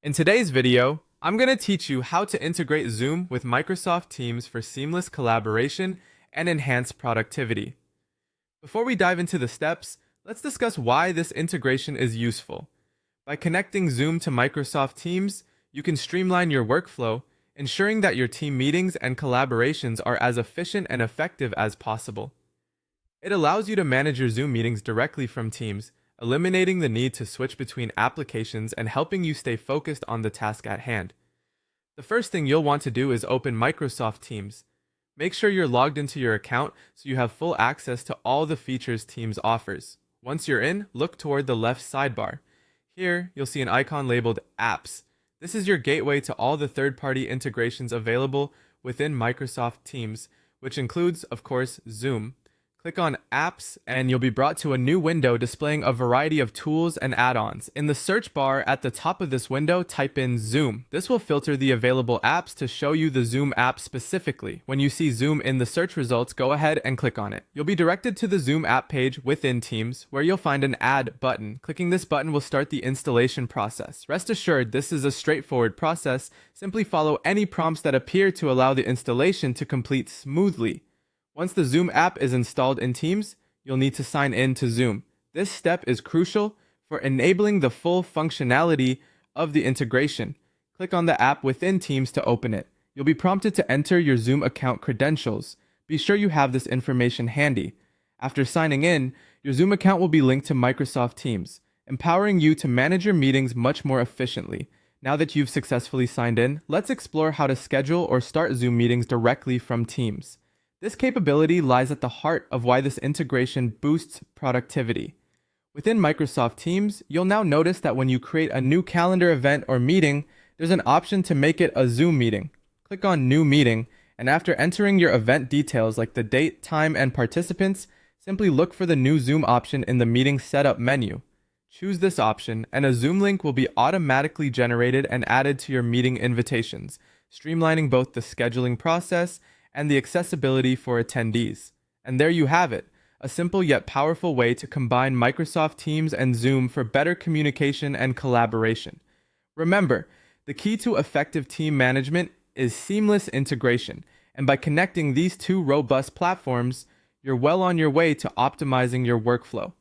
In today's video, I'm going to teach you how to integrate Zoom with Microsoft Teams for seamless collaboration and enhanced productivity. Before we dive into the steps, let's discuss why this integration is useful. By connecting Zoom to Microsoft Teams, you can streamline your workflow, ensuring that your team meetings and collaborations are as efficient and effective as possible. It allows you to manage your Zoom meetings directly from Teams, eliminating the need to switch between applications and helping you stay focused on the task at hand. The first thing you'll want to do is open Microsoft Teams. Make sure you're logged into your account so you have full access to all the features Teams offers. Once you're in, look toward the left sidebar. Here, you'll see an icon labeled Apps. This is your gateway to all the third-party integrations available within Microsoft Teams, which includes, of course, Zoom. Click on Apps and you'll be brought to a new window displaying a variety of tools and add-ons. In the search bar at the top of this window, type in Zoom. This will filter the available apps to show you the Zoom app specifically. When you see Zoom in the search results, go ahead and click on it. You'll be directed to the Zoom app page within Teams, where you'll find an Add button. Clicking this button will start the installation process. Rest assured, this is a straightforward process. Simply follow any prompts that appear to allow the installation to complete smoothly. Once the Zoom app is installed in Teams, you'll need to sign in to Zoom. This step is crucial for enabling the full functionality of the integration. Click on the app within Teams to open it. You'll be prompted to enter your Zoom account credentials. Be sure you have this information handy. After signing in, your Zoom account will be linked to Microsoft Teams, empowering you to manage your meetings much more efficiently. Now that you've successfully signed in, let's explore how to schedule or start Zoom meetings directly from Teams. This capability lies at the heart of why this integration boosts productivity. Within Microsoft Teams, you'll now notice that when you create a new calendar event or meeting, there's an option to make it a Zoom meeting. Click on New Meeting, and after entering your event details like the date, time, and participants, simply look for the new Zoom option in the Meeting Setup menu. Choose this option, and a Zoom link will be automatically generated and added to your meeting invitations, streamlining both the scheduling process and the accessibility for attendees. And there you have it, a simple yet powerful way to combine Microsoft Teams and Zoom for better communication and collaboration. Remember, the key to effective team management is seamless integration, and by connecting these two robust platforms, you're well on your way to optimizing your workflow.